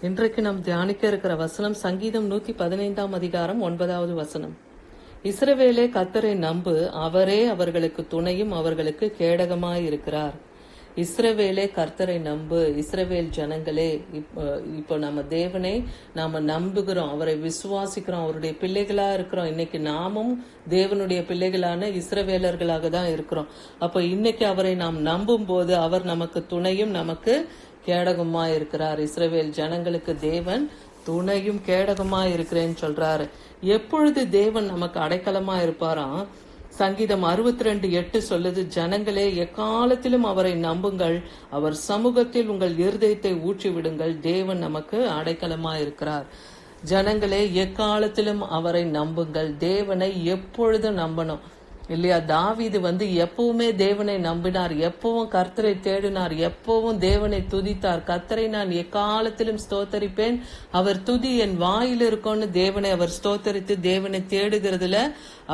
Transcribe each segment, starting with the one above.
இன்றைக்கு நாம் தியானிக்க இருக்கிற வசனம் சங்கீதம் 115 அதிகாரம் 9வது வசனம். இஸ்ரவேலே கர்த்தரை நம்பு, அவரே அவர்களுக்கு துணையும் அவர்களுக்கு கேடகமாயிருக்கிறார். இஸ்ரவேலே கர்த்தரை நம்பு. இஸ்ரவேல் ஜனங்களே, இப்போ நம்ம தேவனை நாம நம்புகிறோம், அவரை விசுவாசிக்கிறோம், அவருடைய பிள்ளைகளா இருக்கிறோம். இன்னைக்கு நாமும் தேவனுடைய பிள்ளைகளான இஸ்ரவேலர்களாக தான் இருக்கிறோம். அப்ப இன்னைக்கு அவரை நாம் நம்பும் போது அவர் நமக்கு துணையும் நமக்கு கேடகமா இருக்கிறார். இஸ்ரவேல் ஜனங்களுக்கு தேவன் துணையும் கேடகமா இருக்கிறேன்னு சொல்றாரு. எப்பொழுது தேவன் நமக்கு அடைக்கலமா இருப்பாராம்? சங்கீதம் 62:8 சொல்லுது, ஜனங்களே எக்காலத்திலும் அவரை நம்புங்கள், அவர் சமூகத்தில் உங்கள் இருதயத்தை ஊற்றி விடுங்கள், தேவன் நமக்கு அடைக்கலமா இருக்கிறார். ஜனங்களே எக்காலத்திலும் அவரை நம்புங்கள். தேவனை எப்பொழுதும் நம்பணும் இல்லையா? தாவீது எப்பவுமே தேவனை நம்பினார், எப்பவும் கர்த்தரை தேடினார், எப்பவும் தேவனை துதித்தார். கர்த்தரை நான் எக்காலத்திலும் ஸ்தோத்தரிப்பேன், அவர் துதி என் வாயில் இருக்கும்னு தேவனை அவர் ஸ்தோத்தரித்து தேவனை தேடுகிறதுல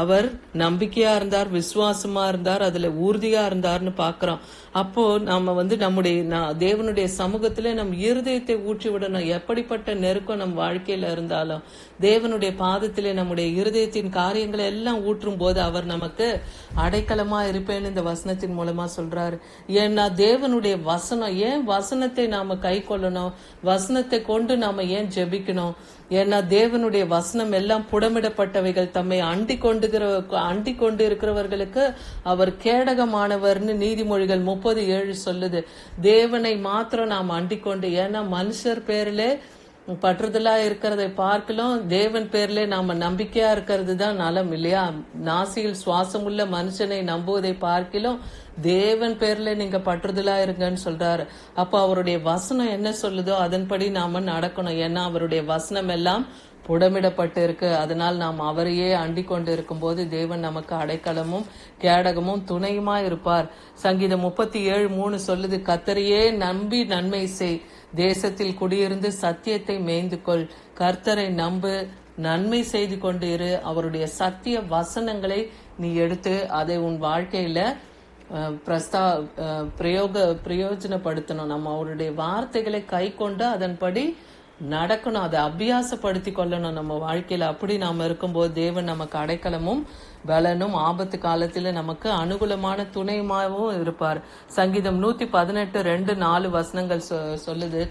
அவர் நம்பிக்கையா இருந்தார், விசுவாசமா இருந்தார், அதுல உறுதியா இருந்தார்னு பாக்குறோம். அப்போ நாம நம்முடைய தேவனுடைய சமூகத்திலே நம் இருதயத்தை ஊற்றி விடணும். எப்படிப்பட்ட நெருக்கம் நம் வாழ்க்கையில இருந்தாலும் தேவனுடைய பாதத்திலே நம்முடைய இருதயத்தின் காரியங்களை எல்லாம் ஊற்றும் போது அவர் நமக்கு அடைக்கலமா இருப்பேன்னு இந்த வசனத்தின் மூலமா சொல்றாரு. ஏன்னா தேவனுடைய வசனம், ஏன் வசனத்தை நாம கை கொள்ளணும், வசனத்தை கொண்டு நாம ஏன் ஜெபிக்கணும்? ஏன்னா தேவனுடைய வசனம் எல்லாம் புடமிடப்பட்டவைகள், தம்மை அண்டி கொண்டு இருக்கிறவர்களுக்கு அவர் கேடகமானவர்னு நீதிமொழிகள் 30:7 சொல்லுது. தேவனை மாத்திரம் நாம் அண்டி கொண்டு, ஏன்னா மனுஷர் பேரிலே பற்றுதலா இருக்கிறதை பார்க்கலாம், தேவன் பேர்ல நாம நம்பிக்கையா இருக்கிறது தான் நலம் இல்லையா? நாசியில் சுவாசம் உள்ள மனுஷனை நம்புவதை பார்க்கலாம், தேவன் பேர்ல நீங்க பற்றுதலா இருங்கன்னு சொல்றாரு. அப்ப அவருடைய வசனம் என்ன சொல்லுதோ அதன்படி நாம நடக்கணும். ஏன்னா அவருடைய வசனம் எல்லாம் புடமிடப்பட்டு இருக்கு. அதனால் நாம் அவரையே அண்டி கொண்டு இருக்கும் போது தேவன் நமக்கு அடைக்கலமும் கேடகமும் துணையுமா இருப்பார். சங்கீதம் 37:3 சொல்லுது, கர்த்தரையே நம்பி நன்மை செய், தேசத்தில் குடியிருந்து சத்தியத்தை மேய்ந்து கொள். கர்த்தரை நம்பு, நன்மை செய்து கொண்டு இரு. அவருடைய சத்திய வசனங்களை நீ எடுத்து அதை உன் வாழ்க்கையில பிரயோஜனப்படுத்தணும். நம்ம அவருடைய வார்த்தைகளை கை கொண்டு அதன்படி நடக்கணும், அதை அபியாசப்படுத்தி கொள்ளணும் நம்ம வாழ்க்கையில. அப்படி நாம இருக்கும்போது தேவன் நமக்கு அடைக்கலமும் பலனும் ஆபத்து காலத்துல நமக்கு அனுகூலமான துணையுமாவும் இருப்பார். சங்கீதம் 118:2-4 வசனங்கள் சொல்லுது,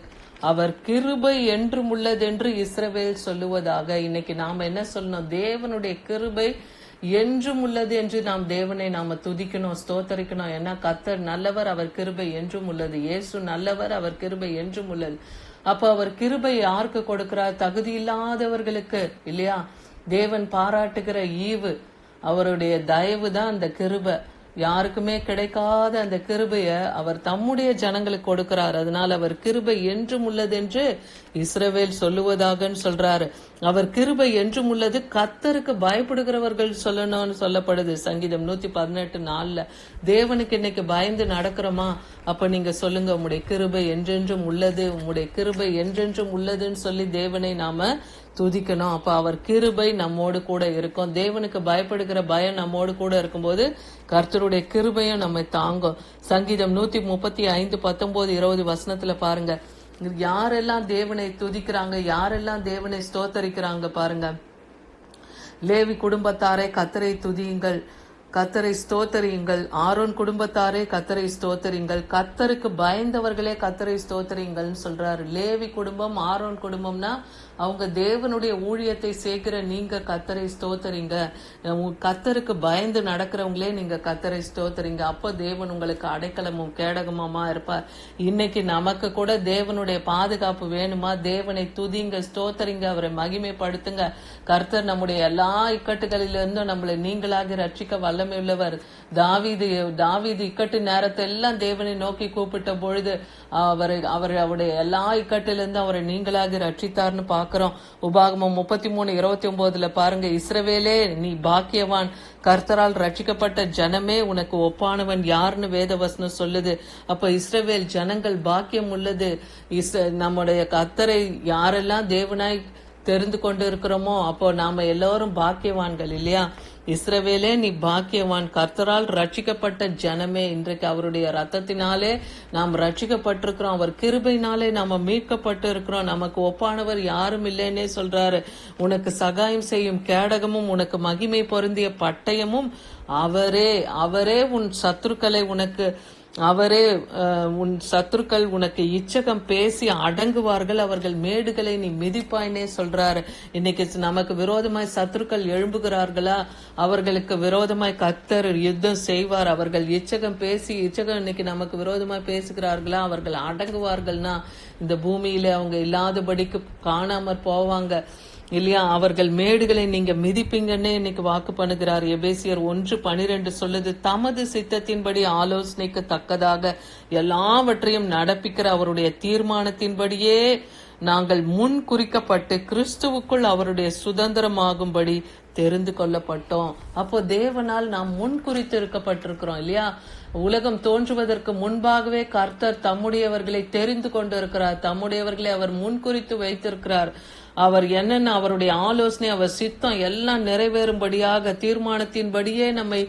அவர் கிருபை என்றும் உள்ளதென்று இஸ்ரவேல் சொல்லுவதாக. இன்னைக்கு நாம என்ன சொல்லணும்? தேவனுடைய கிருபை என்றும் உள்ளது என்று நாம் தேவனை நாம துதிக்கணும், ஸ்தோத்தரிக்கணும். ஏன்னா கர்த்தர் நல்லவர், அவர் கிருபை என்றும் உள்ளது. இயேசு நல்லவர், அவர் கிருபை என்றும் உள்ளது. அப்ப அவர் கிருபை யாருக்கு கொடுக்கிறார்? தகுதி இல்லாதவர்களுக்கு இல்லையா? தேவன் பாராட்டுகிற ஈவு, அவருடைய தயவு தான் அந்த கிருபை. யாருக்குமே கிடைக்காத அந்த கிருபைய அவர் தம்முடைய ஜனங்களுக்கு கொடுக்கிறார். அதனால அவர் கிருபை என்றும் உள்ளது என்று இஸ்ரவேல் சொல்லுவதாக சொல்றாரு. அவர் கிருபை என்றும் உள்ளது, கர்த்தருக்கு பயப்படுகிறவர்கள் சொல்லணும்னு சொல்லப்படுது. சங்கீதம் 118:4. தேவனுக்கு இன்னைக்கு பயந்து நடக்கிறோமா? அப்ப நீங்க சொல்லுங்க, உம்முடைய கிருபை என்றென்றும் உள்ளது, உம்முடைய கிருபை என்றென்றும் உள்ளதுன்னு சொல்லி தேவனை நாம துதிக்கணும். அப்ப அவர் கிருபை நம்மோடு கூட இருக்கும். தேவனுக்கு பயப்படுகிற பயம் நம்மோடு கூட இருக்கும்போது கர்த்தருடைய கிருபையும் நம்மை தாங்கும். சங்கீதம் 135:19-20 வசனத்துல பாருங்க, யாரெல்லாம் தேவனை துதிக்கிறாங்க, யாரெல்லாம் தேவனை ஸ்தோத்தரிக்கிறாங்க பாருங்க. லேவி குடும்பத்தாரே கர்த்தரை துதியுங்கள், கர்த்தரை ஸ்தோத்தரியுங்கள். ஆரோன் குடும்பத்தாரே கர்த்தரை ஸ்தோத்தரியுங்கள். கர்த்தருக்கு பயந்தவர்களே கர்த்தரை ஸ்தோத்தரியுங்கள்னு சொல்றாரு. லேவி குடும்பம், ஆரோன் குடும்பம்னா அவங்க தேவனுடைய ஊழியத்தை சேர்க்கிற நீங்க கர்த்தரை ஸ்தோத்தரிங்க. கர்த்தருக்கு பயந்து நடக்கிறவங்களே நீங்க கர்த்தரை ஸ்தோத்தரிங்க. அப்போ தேவன் உங்களுக்கு அடைக்கலமும் கேடகமுமா இருப்பார். இன்னைக்கு நமக்கு கூட தேவனுடைய பாதுகாப்பு வேணுமா? தேவனை துதிங்க, ஸ்தோத்தரிங்க, அவரை மகிமைப்படுத்துங்க. கர்த்தர் நம்முடைய எல்லா இக்கட்டுகளிலிருந்தும் நம்மளை நீங்களாகி ரட்சிக்க வல்லமை உள்ளவர். தாவீது இக்கட்டு நேரத்தை எல்லாம் தேவனை நோக்கி கூப்பிட்ட பொழுது அவருடைய எல்லா இக்கட்டிலிருந்து அவரை நீங்களாகி ரட்சித்தார்னு பாக்குறோம். உபாகமம் 33:29 பாருங்க, இஸ்ரவேலே நீ பாக்கியவான், கர்த்தரால் ரட்சிக்கப்பட்ட ஜனமே உனக்கு ஒப்பானவன் யாருன்னு வேதவசனம் சொல்லுது. அப்ப இஸ்ரவேல் ஜனங்கள் பாக்கியம் உள்ளது. நம்முடைய கர்த்தரை யாரெல்லாம் தேவனாய் தெரிந்து கொண்டு இருக்கிறோமோ அப்போ நாம எல்லாரும் பாக்கியவான்கள் இல்லையா? இஸ்ரவேலே நீ பாக்கியவான், கர்த்தரால் ரட்சிக்கப்பட்ட ஜனமே. இன்றைக்கு அவருடைய ரத்தத்தினாலே நாம் ரட்சிக்கப்பட்டிருக்கிறோம், அவர் கிருபையினாலே நாம மீட்கப்பட்டு இருக்கிறோம். நமக்கு ஒப்பானவர் யாரும் இல்லைன்னே சொல்றாரு. உனக்கு சகாயம் செய்யும் கேடகமும் உனக்கு மகிமை பொருந்திய பட்டயமும் அவரே. அவரே உன் சத்துருக்களை உனக்கு உன் சத்துருக்கள் உனக்கு இச்சகம் பேசி அடங்குவார்கள், அவர்கள் மேடுகளை நீ மிதிப்பாய்னே சொல்றாரு. இன்னைக்கு நமக்கு விரோதமாய் சத்துருக்கள் எழும்புகிறார்களா? அவர்களுக்கு விரோதமாய் கர்த்தர் யுத்தம் செய்வார். அவர்கள் இச்சகம் இன்னைக்கு நமக்கு விரோதமாய் பேசுகிறார்களா? அவர்கள் அடங்குவார்கள்னா இந்த பூமியில அவங்க இல்லாதபடிக்கு காணாமற் போவாங்க இல்லையா? அவர்கள் மேடுகளை நீங்க மிதிப்பீங்கன்னு இன்னைக்கு வாக்கு பண்ணுகிறார். எபேசியர் 1:12 சொல்லுது, தமது சித்தத்தின்படி ஆலோசனைக்கு தக்கதாக எல்லாவற்றையும் நடப்பிக்கிற அவருடைய தீர்மானத்தின்படியே நாங்கள் முன் குறிக்கப்பட்டு கிறிஸ்துவுக்குள் அவருடைய சுதந்திரமாகும்படி தெரிந்து கொள்ளப்பட்டோம். அப்போ தேவனால் நாம் முன் குறித்து இருக்கப்பட்டிருக்கிறோம் இல்லையா? உலகம் தோன்றுவதற்கு முன்பாகவே கர்த்தர் தம்முடையவர்களை தெரிந்து கொண்டிருக்கிறார். தம்முடையவர்களை அவர் முன்குறித்து வைத்திருக்கிறார். அவர் என்னென்ன அவருடைய ஆலோசனை, அவர் சித்தம் எல்லாம் நிறைவேறும்படியாக தீர்மானத்தின்படியே நம்மை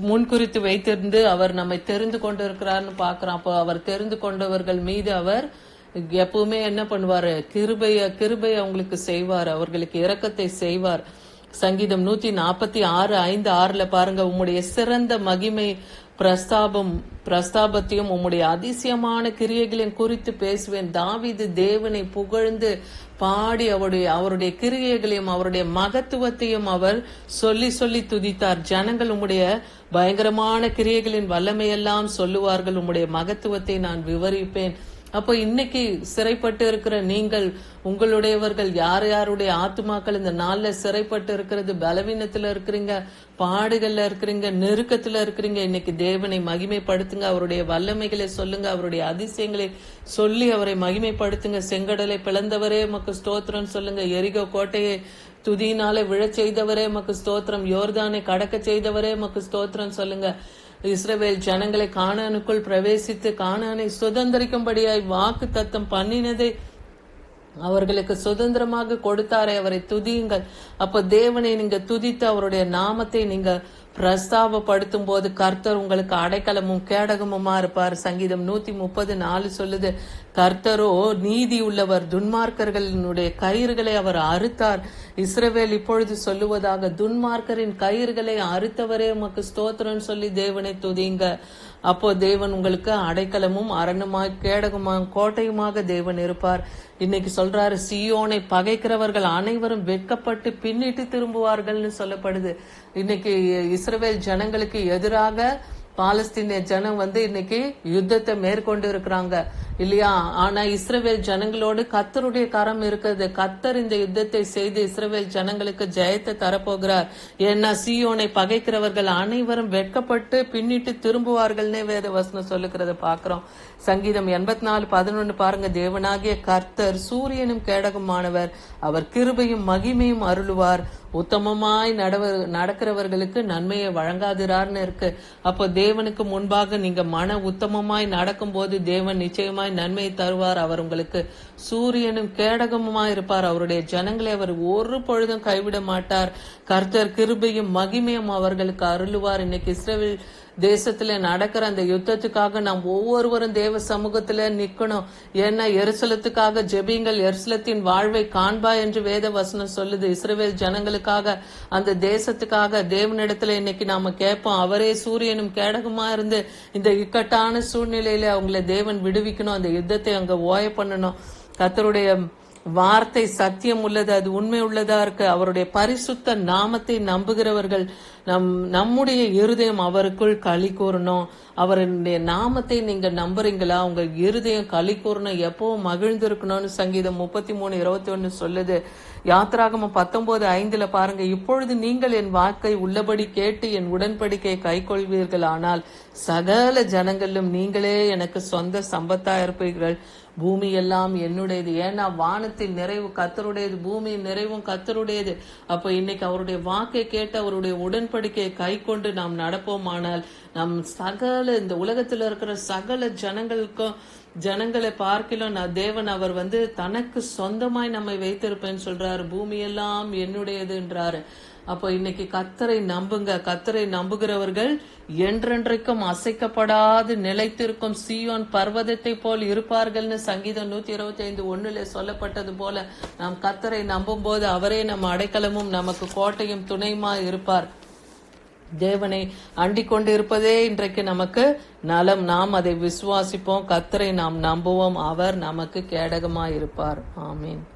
முன்குறித்து வைத்திருந்து அவர் நம்மை தெரிந்து கொண்டிருக்கிறார்னு பாக்குறோம். அப்போ அவர் தெரிந்து கொண்டவர்கள் மீது அவர் எப்பவுமே என்ன பண்ணுவாரு? கிருபைய அவங்களுக்கு செய்வார், அவர்களுக்கு இரக்கத்தை செய்வார். சங்கீதம் 146:5-6 பாருங்க, உம்முடைய சிறந்த மகிமை பிரஸ்தாபத்தையும் உம்முடைய அதிசயமான கிரியைகளையும் குறித்து பேசுவேன். தாவீது தேவனை புகழ்ந்து பாடி அவருடைய கிரியைகளையும் அவருடைய மகத்துவத்தையும் அவர் சொல்லி சொல்லி துதித்தார். ஜனங்கள் உம்முடைய பயங்கரமான கிரியைகளின் வல்லமையெல்லாம் சொல்லுவார்கள், உம்முடைய மகத்துவத்தை நான் விவரிப்பேன். அப்போ இன்னைக்கு சிறைப்பட்டு இருக்கிற நீங்கள், உங்களுடையவர்கள் யார் யாருடைய ஆத்துமாக்கள் இந்த நாள்ல சிறைப்பட்டு இருக்கிறது, பலவீனத்துல இருக்கிறீங்க, பாடுகள்ல இருக்கிறீங்க, நெருக்கத்துல இருக்கிறீங்க, இன்னைக்கு தேவனை மகிமைப்படுத்துங்க. அவருடைய வல்லமைகளை சொல்லுங்க, அவருடைய அதிசயங்களை சொல்லி அவரை மகிமைப்படுத்துங்க. செங்கடலை பிளந்தவரே உமக்கு ஸ்தோத்திரம் சொல்லுங்க. எரிகோ கோட்டையை துதியினாலே விழச் செய்தவரே உமக்கு ஸ்தோத்திரம். யோர்தானை கடக்க செய்தவரே உமக்கு ஸ்தோத்திரம் சொல்லுங்க. இஸ்ரவேல் ஜனங்களை கானானுக்குள் பிரவேசித்து கானானை சுதந்திரிக்கும்படியாய் வாக்கு தத்தம் பண்ணினதை அவர்களுக்கு சுதந்திரமாக கொடுத்தாரே, அவரை துதியுங்கள். அப்ப தேவனை நீங்க துதித்து அவருடைய நாமத்தை நீங்க பிரஸ்தாபப்படுத்தும் போது கர்த்தர் உங்களுக்கு அடைக்கலமும் கேடகமுமா இருப்பார். சங்கீதம் 130:4 சொல்லுது, கர்த்தரோ நீதி உள்ளவர், துன்மார்க்கர்களினுடைய கயிறுகளை அவர் அறுத்தார். இஸ்ரவேல் இப்பொழுது சொல்லுவதாக, துன்மார்க்கரின் கயிறுகளை அறுத்தவரே உமக்கு ஸ்தோத்திரம் சொல்லி தேவனை துதிங்க. அப்போ தேவன் உங்களுக்கு அடைக்கலமும் அரணுமாய் கேடகமாக கோட்டையுமாக தேவன் இருப்பார். இன்னைக்கு சொல்றாரு, சீயோனை பகைக்கிறவர்கள் அனைவரும் வெட்கப்பட்டு பின்னிட்டு திரும்புவார்கள்னு சொல்லப்படுது. இன்னைக்கு இஸ்ரவேல் ஜனங்களுக்கு எதிராக பாலஸ்தீனிய ஜனம் இன்னைக்கு யுத்தத்தை மேற்கொண்டு இருக்கிறாங்க இல்லையா? ஆனா இஸ்ரவேல் ஜனங்களோடு கர்த்தருடைய கரம் இருக்கிறது. கர்த்தர் இந்த யுத்தத்தை செய்து இஸ்ரவேல் ஜனங்களுக்கு ஜெயத்தை தரப்போகிறார். ஏன்னா சீயோனை பகைக்கிறவர்கள் அனைவரும் வெட்கப்பட்டு பின்னிட்டு திரும்புவார்கள்னே வேத வசனம் சொல்லுகிறத பாக்குறோம். சங்கீதம் 84:11 பாருங்க, தேவனாகிய கர்த்தர் சூரியனும் கேடகமானவர், அவர் கிருபையும் மகிமையும் அருளுவார், உத்தமமாய் நடக்கிறவர்களுக்கு நன்மையை வழங்காதிரார்னு இருக்கு. அப்போ தேவனுக்கு முன்பாக நீங்க மன உத்தமமாய் நடக்கும் போது தேவன் நிச்சயமாய் நன்மையை தருவார். அவர் உங்களுக்கு சூரியனும் கேடகமுமாய் இருப்பார். அவருடைய ஜனங்களை அவர் ஒரு பொழுதும் கைவிட மாட்டார். கர்த்தர் கிருபையும் மகிமையும் அவர்களுக்கு அருளுவார். இன்னைக்கு இஸ்ரவேல் தேசத்துல நடக்கிற அந்த யுத்தத்துக்காக நாம் ஒவ்வொருவரும் தேவ சமூகத்துல நிக்கணும். ஏன்னா எருசலத்துக்காக ஜெபிங்கள், எருசலத்தின் வாழ்வை காண்பா என்று வேத வசனம் சொல்லுது. இஸ்ரவேல் ஜனங்களுக்காக, அந்த தேசத்துக்காக தேவனிடத்துல இன்னைக்கு நாம கேட்போம். அவரே சூரியனும் கேடகமா இருந்து இந்த இக்கட்டான சூழ்நிலையில அவங்களை தேவன் விடுவிக்கணும். அந்த யுத்தத்தை அங்க ஓய பண்ணணும். கர்த்தருடைய வார்த்தை சத்தியம் உள்ளது, அது உண்மை உள்ளதா இருக்கு. அவருடைய பரிசுத்த நாமத்தை நம்புகிறவர்கள் நம்முடைய இருதயம் அவருக்குள் களி கூறணும். அவருடைய நாமத்தை நீங்க நம்புறீங்களா? உங்க இருதயம் களி கூறணும், எப்பவும் மகிழ்ந்து இருக்கணும்னு சங்கீதம் 33:21 சொல்லுது. யாத்திராகமம் 19:5 பாருங்க, இப்பொழுது நீங்கள் என் வாக்கை உள்ளபடி கேட்டு என் உடன்படிக்கை கை கொள்வீர்கள், ஆனால் சகல ஜனங்களிலும் நீங்களே எனக்கு சொந்த சம்பத்தா இருப்பீர்கள், பூமி எல்லாம் என்னுடையது. ஏன்னா வானத்தின் நிறைவு கர்த்தருடையது, பூமியின் நிறைவும் கர்த்தருடையது. அப்ப இன்னைக்கு அவருடைய வாக்கை கேட்டு அவருடைய உடன்படிக்கையை கை கொண்டு நாம் நடப்போமானால் நம் சகல இந்த உலகத்துல இருக்கிற சகல ஜனங்களை பார்க்கலாம் தேவன் அவர் தனக்கு சொந்தமாய் நம்மை வைத்திருப்பேன்னு சொல்றாரு. பூமி எல்லாம் என்னுடையதுன்றாரு. அப்போ இன்னைக்கு கர்த்தரை நம்புங்க. கர்த்தரை நம்புகிறவர்கள் என்றென்றைக்கும் அசைக்கப்படாது நிலைத்திருக்கும் சீயோன் பர்வதத்தை போல் இருப்பார்கள்னு சங்கீதம் 125:1 சொல்லப்பட்டது போல நாம் கர்த்தரை நம்பும் போது அவரே நம் அடைக்கலமும் நமக்கு கோட்டையும் துணையுமா இருப்பார். தேவனை அண்டிக் கொண்டு இருப்பதே இன்றைக்கு நமக்கு நலம். நாம் அதை விசுவாசிப்போம், கர்த்தரை நாம் நம்புவோம், அவர் நமக்கு கேடகமாயிருப்பார். ஆமீன்.